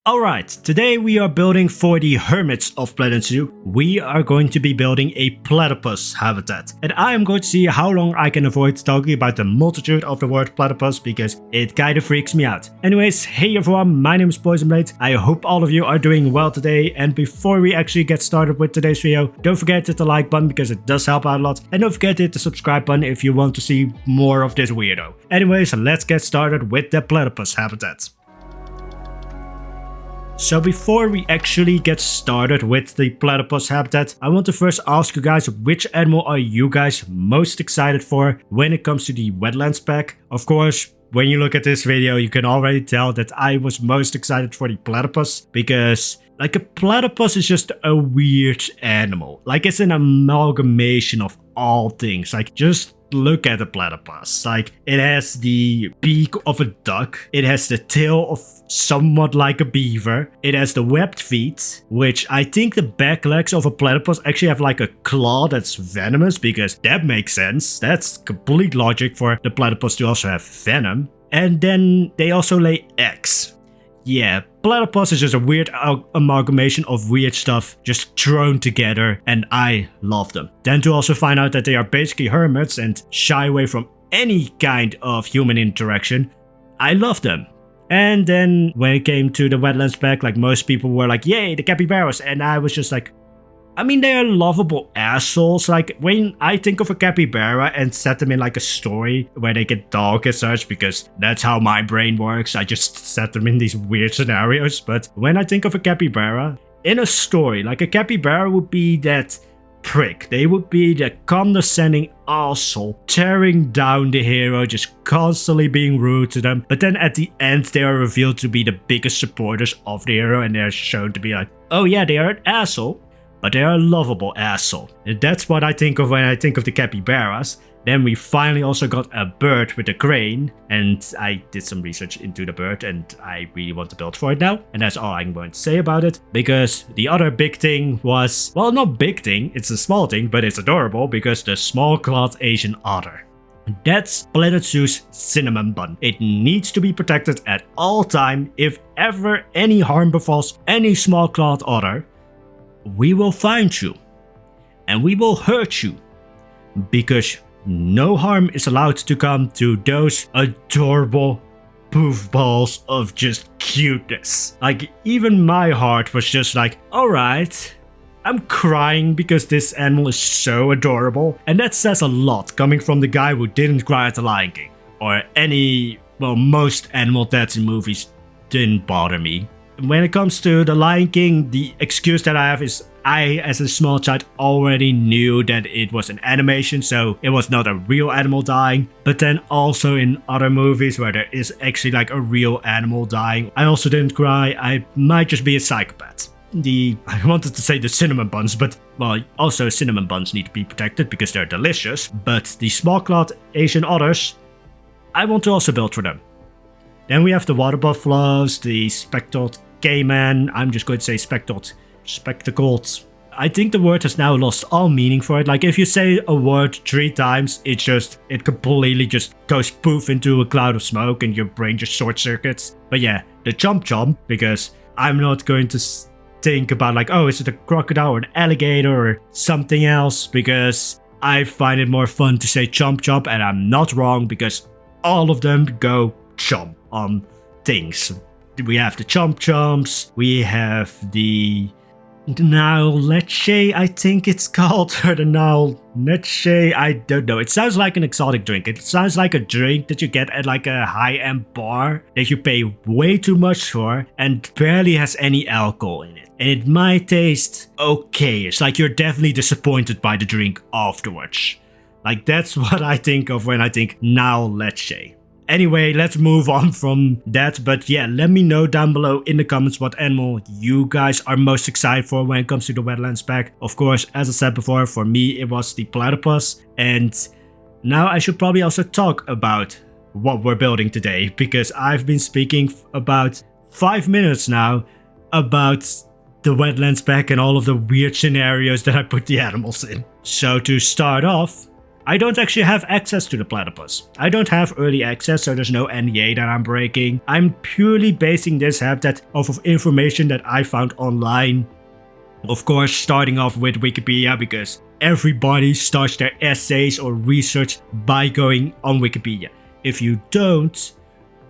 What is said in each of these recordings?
Alright, today we are building for the hermits of Planet Zoo. We are going to be building a platypus habitat. And I am going to see how long I can avoid talking about the multitude of the word platypus because it kinda freaks me out. Anyways, hey everyone, my name is Poisonblade. I hope all of you are doing well today. And before we actually get started with today's video, don't forget to hit the like button because it does help out a lot. And don't forget to hit the subscribe button if you want to see more of this weirdo. Anyways, let's get started with the platypus habitat. So before we actually get started with the platypus habitat, I want to first ask you guys which animal are you guys most excited for when it comes to the wetlands pack. Of course, when you look at this video, you can already tell that I was most excited for the platypus because like a platypus is just a weird animal. Like it's an amalgamation of all things. Like just look at the platypus. Like it has the beak of a duck. It has the tail of somewhat like a beaver. It has the webbed feet, which I think the back legs of a platypus actually have like a claw that's venomous because that makes sense. That's complete logic for the platypus to also have venom. And then they also lay eggs. Yeah, platypus is just a weird amalgamation of weird stuff just thrown together and I love them. Then to also find out that they are basically hermits and shy away from any kind of human interaction, I love them. And then when it came to the wetlands pack, like most people were like, yay, the capybaras, and I was just like, I mean, they are lovable assholes. Like, when I think of a capybara and set them in like a story where they get dog as such, because that's how my brain works, I just set them in these weird scenarios. But when I think of a capybara, in a story, like a capybara would be that prick. They would be the condescending asshole, tearing down the hero, just constantly being rude to them. But then at the end, they are revealed to be the biggest supporters of the hero, and they're shown to be like, oh yeah, they are an asshole, but they are a lovable asshole. And that's what I think of when I think of the capybaras. Then we finally also got a bird with a crane, and I did some research into the bird and I really want to build for it now. And that's all I'm going to say about it, because the other big thing was, well, not big thing, it's a small thing, but it's adorable because the small-clawed Asian otter. That's Planet Zoo's cinnamon bun. It needs to be protected at all time. If ever any harm befalls any small-clawed otter, we will find you and we will hurt you, because no harm is allowed to come to those adorable poof balls of just cuteness. Like even my heart was just like, alright, I'm crying because this animal is so adorable. And that says a lot coming from the guy who didn't cry at the Lion King, or any, well, most animal deaths in movies didn't bother me. When it comes to the Lion King, the excuse that I have is I, as a small child, already knew that it was an animation, so it was not a real animal dying. But then also in other movies where there is actually like a real animal dying, I also didn't cry. I might just be a psychopath. I wanted to say the cinnamon buns, but well, also cinnamon buns need to be protected because they're delicious. But the small-clawed Asian otters, I want to also build for them. Then we have the water buffaloes, the speckled caiman. I'm just going to say speckled. I think the word has now lost all meaning for it. Like if you say a word 3 times, it completely just goes poof into a cloud of smoke and your brain just short circuits. But yeah, the chomp chomp, because I'm not going to think about like, oh, is it a crocodile or an alligator or something else, because I find it more fun to say chomp chomp, and I'm not wrong because all of them go chomp on things. We have the chomp chomps, we have the Nile leche, I think it's called, or the Nile leche, I don't know. It sounds like an exotic drink. It sounds like a drink that you get at like a high-end bar that you pay way too much for and barely has any alcohol in it. And it might taste okay. It's like you're definitely disappointed by the drink afterwards. Like that's what I think of when I think Nile leche. Anyway, let's move on from that, but yeah, let me know down below in the comments what animal you guys are most excited for when it comes to the wetlands pack. Of course, as I said before, for me it was the platypus, and now I should probably also talk about what we're building today, because I've been speaking about 5 minutes now about the wetlands pack and all of the weird scenarios that I put the animals in. So to start off, I don't actually have access to the platypus. I don't have early access, so there's no NDA that I'm breaking. I'm purely basing this habitat off of information that I found online. Of course, starting off with Wikipedia, because everybody starts their essays or research by going on Wikipedia. If you don't,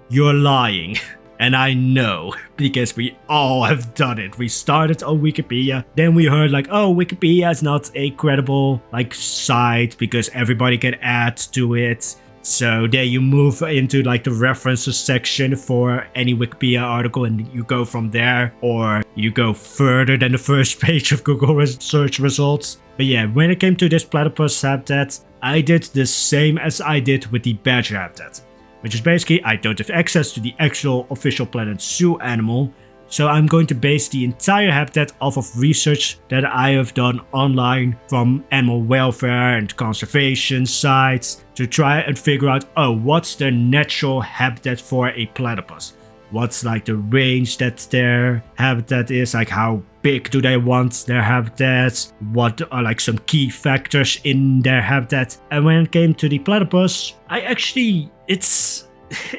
you're lying. And I know, because we all have done it. We started on Wikipedia, then we heard like, oh, Wikipedia is not a credible like site because everybody can add to it. So then you move into like the references section for any Wikipedia article and you go from there, or you go further than the first page of Google search results. But yeah, when it came to this platypus habitat, I did the same as I did with the badger habitat. Which is basically, I don't have access to the actual official Planet Zoo animal, so I'm going to base the entire habitat off of research that I have done online from animal welfare and conservation sites to try and figure out, oh, what's the natural habitat for a platypus? What's like the range that their habitat is, like how big do they want their habitats, what are like some key factors in their habitat. And when it came to the platypus,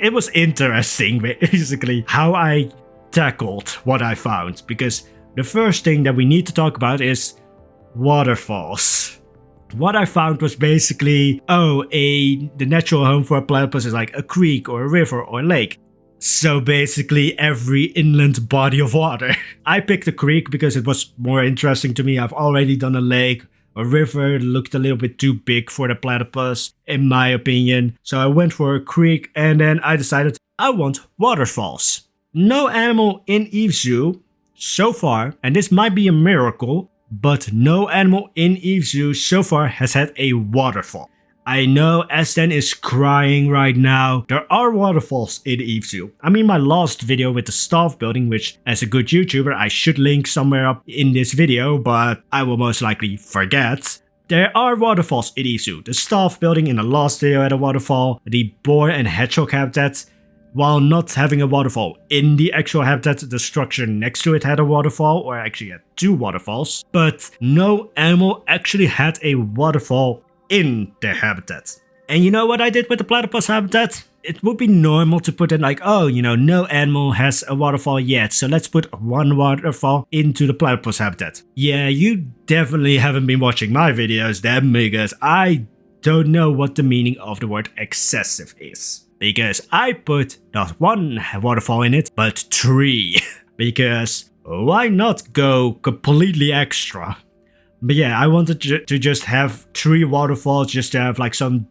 it was interesting basically how I tackled what I found, because the first thing that we need to talk about is waterfalls. What I found was basically, the natural home for a platypus is like a creek or a river or a lake. So basically every inland body of water. I picked a creek because it was more interesting to me. I've already done a lake. A river looked a little bit too big for the platypus, in my opinion. So I went for a creek and then I decided I want waterfalls. No animal in Eve Zoo so far, and this might be a miracle, but no animal in Eve Zoo so far has had a waterfall. I know Aston is crying right now. There are waterfalls in Eve Zoo. I mean, my last video with the staff building, which as a good YouTuber I should link somewhere up in this video, but I will most likely forget. There are waterfalls in Eve Zoo. The staff building in the last video had a waterfall. The boar and hedgehog habitat, while not having a waterfall in the actual habitat, the structure next to it had a waterfall, or actually had two waterfalls. But no animal actually had a waterfall in their habitat. And you know what I did with the platypus habitat? It would be normal to put in like, no animal has a waterfall yet, so let's put one waterfall into the platypus habitat. Yeah, you definitely haven't been watching my videos then, because I don't know what the meaning of the word excessive is. Because I put not one waterfall in it, but 3. Because why not go completely extra? But yeah, I wanted to just have 3 waterfalls just to have like some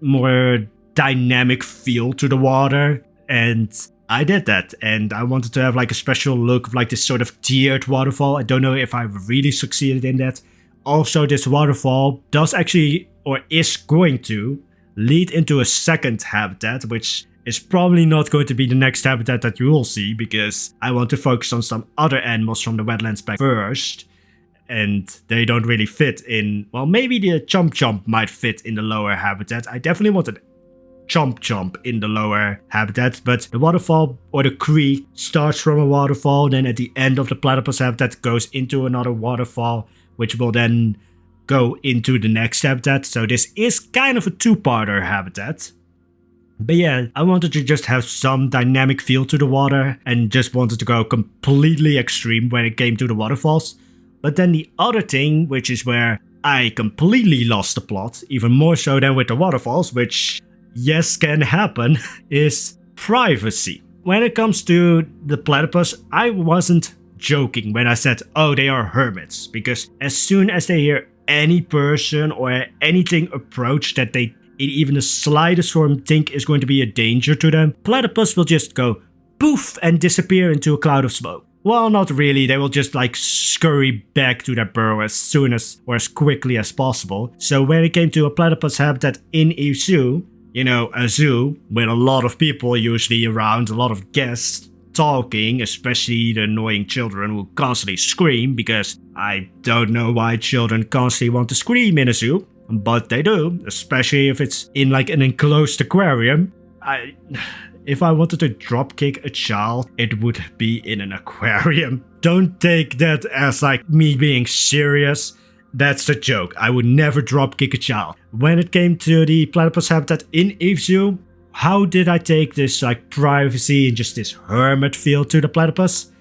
more dynamic feel to the water. And I did that. And I wanted to have like a special look of like this sort of tiered waterfall. I don't know if I really succeeded in that. Also, this waterfall does actually, or is going to, lead into a second habitat, which is probably not going to be the next habitat that you will see, because I want to focus on some other animals from the wetlands pack first. And they don't really fit in, well, maybe the Chomp Chomp might fit in the lower habitat. I definitely wanted Chomp Chomp in the lower habitat, but the waterfall or the creek starts from a waterfall, then at the end of the platypus habitat goes into another waterfall, which will then go into the next habitat. So this is kind of a 2-parter habitat. But yeah, I wanted to just have some dynamic feel to the water and just wanted to go completely extreme when it came to the waterfalls. But then the other thing, which is where I completely lost the plot, even more so than with the waterfalls, which yes can happen, is privacy. When it comes to the platypus, I wasn't joking when I said, oh, they are hermits, because as soon as they hear any person or anything approach that they in even the slightest form think is going to be a danger to them, platypus will just go poof and disappear into a cloud of smoke. Well, not really, they will just like scurry back to their burrow as soon as or as quickly as possible. So when it came to a platypus habitat in a zoo, a zoo with a lot of people usually around, a lot of guests talking, especially the annoying children who constantly scream, because I don't know why children constantly want to scream in a zoo, but they do, especially if it's in like an enclosed aquarium. If I wanted to dropkick a child, it would be in an aquarium. Don't take that as like me being serious. That's the joke. I would never drop kick a child. When it came to the platypus habitat in Eve Zoo, how did I take this like privacy and just this hermit feel to the platypus?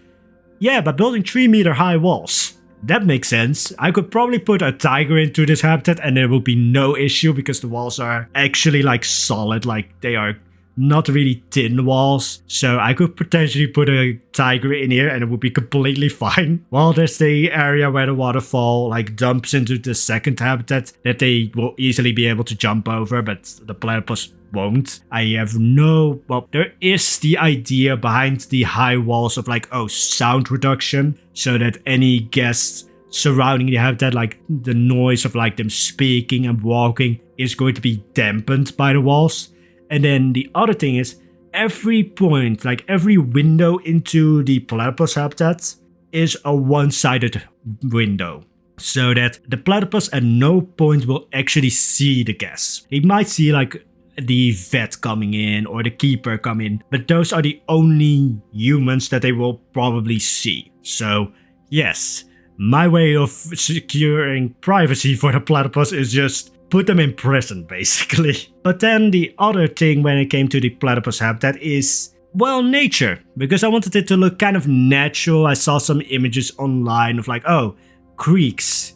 Yeah, by building 3-meter high walls. That makes sense. I could probably put a tiger into this habitat and there would be no issue because the walls are actually like solid, like they are not really thin walls. So I could potentially put a tiger in here and it would be completely fine. Well, there's the area where the waterfall like dumps into the second habitat that they will easily be able to jump over, but the platypus won't. I have no... Well, there is the idea behind the high walls of like, oh, sound reduction, so that any guests surrounding the habitat, like the noise of like them speaking and walking, is going to be dampened by the walls. And then the other thing is, every point, like every window into the platypus habitat is a one-sided window. So that the platypus at no point will actually see the guests. He might see like the vet coming in or the keeper come in, but those are the only humans that they will probably see. So yes, my way of securing privacy for the platypus is just put them in prison, basically. But then the other thing when it came to the platypus habitat is, well, nature. Because I wanted it to look kind of natural. I saw some images online of like, oh, creeks.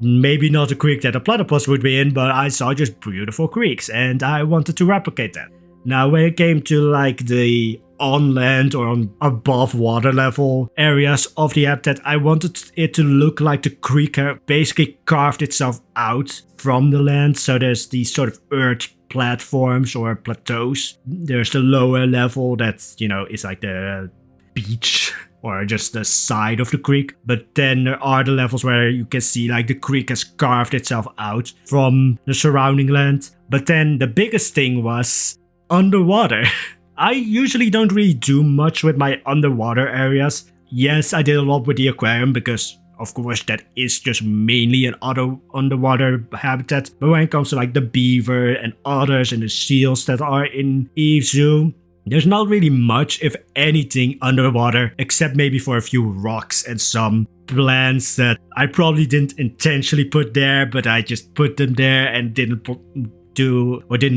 Maybe not a creek that a platypus would be in, but I saw just beautiful creeks and I wanted to replicate that. Now, when it came to like the on land or on above water level areas of the habitat, I wanted it to look like the creek basically carved itself out from the land. So there's these sort of earth platforms or plateaus. There's the lower level that, you know, is like the beach or just the side of the creek. But then there are the levels where you can see like the creek has carved itself out from the surrounding land. But then the biggest thing was underwater. I usually don't really do much with my underwater areas. Yes, I did a lot with the aquarium because, of course, that is just mainly an underwater habitat. But when it comes to like the beaver and otters and the seals that are in Eve Zoo, there's not really much, if anything, underwater, except maybe for a few rocks and some plants that I probably didn't intentionally put there, but I just put them there and didn't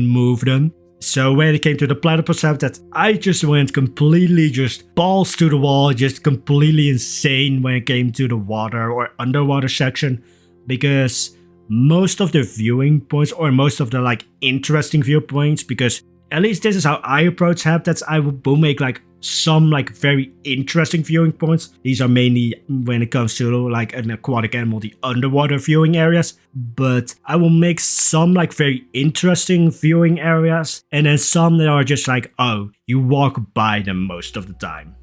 move them. So when it came to the platypus habitat, I just went completely just balls to the wall, just completely insane when it came to the water or underwater section, because most of the viewing points or most of the like interesting viewpoints, because at least this is how I approach habitats, I will make like some like very interesting viewing points. These are mainly when it comes to like an aquatic animal, the underwater viewing areas, but I will make some like very interesting viewing areas and then some that are just like, oh, you walk by them most of the time.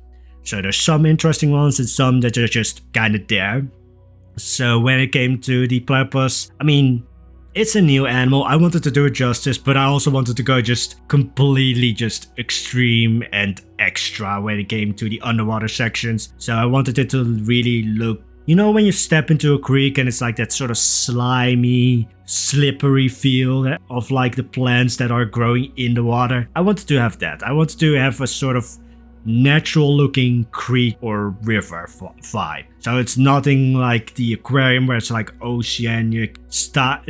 So there's some interesting ones and some that are just kind of there. So when it came to the platypus, I mean, it's a new animal. I wanted to do it justice, but I also wanted to go just completely just extreme and extra when it came to the underwater sections. So I wanted it to really look, you know, when you step into a creek and it's like that sort of slimy, slippery feel of like the plants that are growing in the water. I wanted to have that. I wanted to have a sort of natural looking creek or river vibe. So it's nothing like the aquarium where it's like oceanic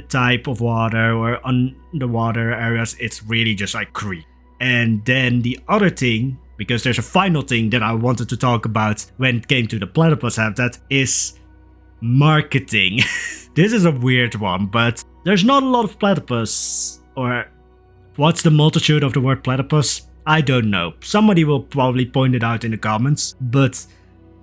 type of water or underwater areas. It's really just like creek. And then the other thing, because there's a final thing that I wanted to talk about when it came to the platypus habitat, is marketing. This is a weird one, but there's not a lot of platypus. Or what's the multitude of the word platypus? I don't know. Somebody will probably point it out in the comments, but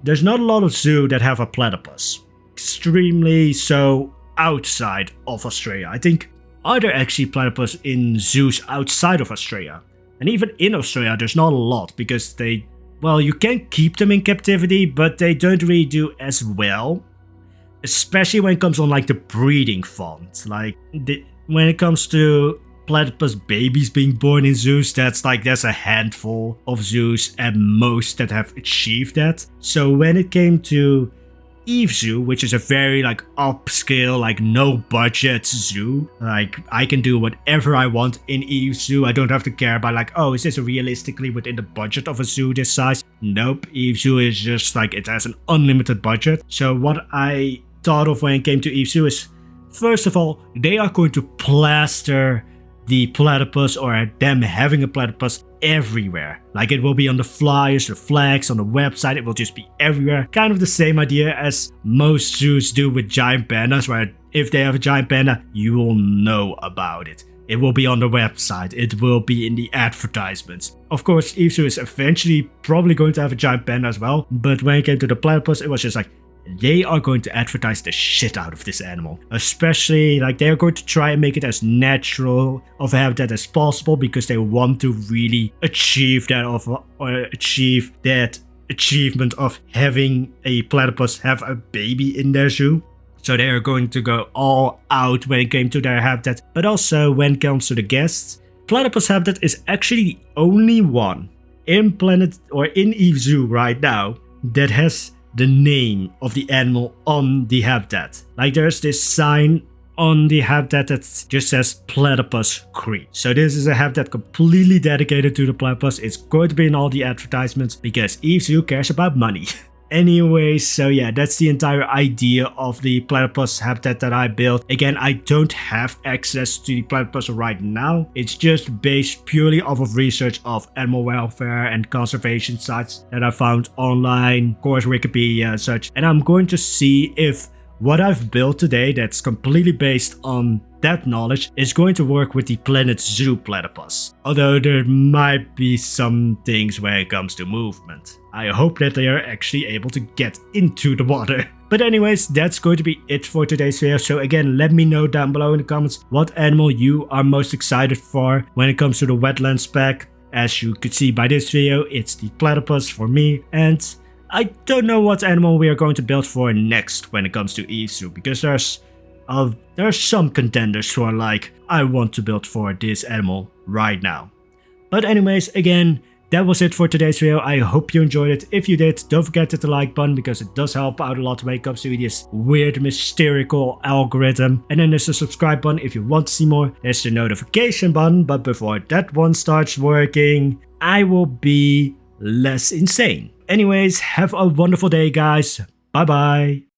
there's not a lot of zoos that have a platypus. Extremely so outside of Australia. I think, are there actually platypus in zoos outside of Australia? And even in Australia, there's not a lot because they, well, you can keep them in captivity, but they don't really do as well. Especially when it comes on like the breeding front. Like when it comes to platypus babies being born in zoos, that's like there's a handful of zoos at most that have achieved that. So when it came to Eve Zoo, which is a very like upscale, like no budget zoo, like I can do whatever I want in Eve Zoo. I don't have to care about like, oh, is this realistically within the budget of a zoo this size? Nope, Eve Zoo is just like, it has an unlimited budget. So what I thought of when it came to Eve Zoo is, first of all, they are going to plaster the platypus or them having a platypus everywhere. Like it will be on the flyers, the flags, on the website, it will just be everywhere. Kind of the same idea as most zoos do with giant pandas, where if they have a giant panda, you will know about it. It will be on the website, it will be in the advertisements. Of course, Eve Zoo is eventually probably going to have a giant panda as well, but when it came to the platypus, it was just like, they are going to advertise the shit out of this animal. Especially, like, they are going to try and make it as natural of a habitat as possible because they want to really achieve that achievement of having a platypus have a baby in their zoo. So they are going to go all out when it came to their habitat, but also when it comes to the guests. Platypus habitat is actually the only one in Eve Zoo right now that has the name of the animal on the habitat. Like there's this sign on the habitat that just says Platypus Creek. So this is a habitat completely dedicated to the platypus. It's going to be in all the advertisements because Eve Zoo cares about money. Anyway, so yeah, that's the entire idea of the platypus habitat that I built. Again, I don't have access to the platypus right now. It's just based purely off of research of animal welfare and conservation sites that I found online, of course Wikipedia and such. And I'm going to see if what I've built today that's completely based on that knowledge is going to work with the Planet Zoo platypus. Although there might be some things when it comes to movement. I hope that they are actually able to get into the water. But anyways, that's going to be it for today's video. So again, let me know down below in the comments what animal you are most excited for when it comes to the wetlands pack. As you could see by this video, it's the platypus for me. And I don't know what animal we are going to build for next when it comes to Eve Zoo, because there are some contenders who are like, I want to build for this animal right now. But anyways, again, that was it for today's video. I hope you enjoyed it. If you did, don't forget to hit the like button because it does help out a lot when it comes to this weird mystical algorithm. And then there's the subscribe button if you want to see more. There's the notification button, but before that one starts working, I will be less insane. Anyways, have a wonderful day, guys. Bye bye.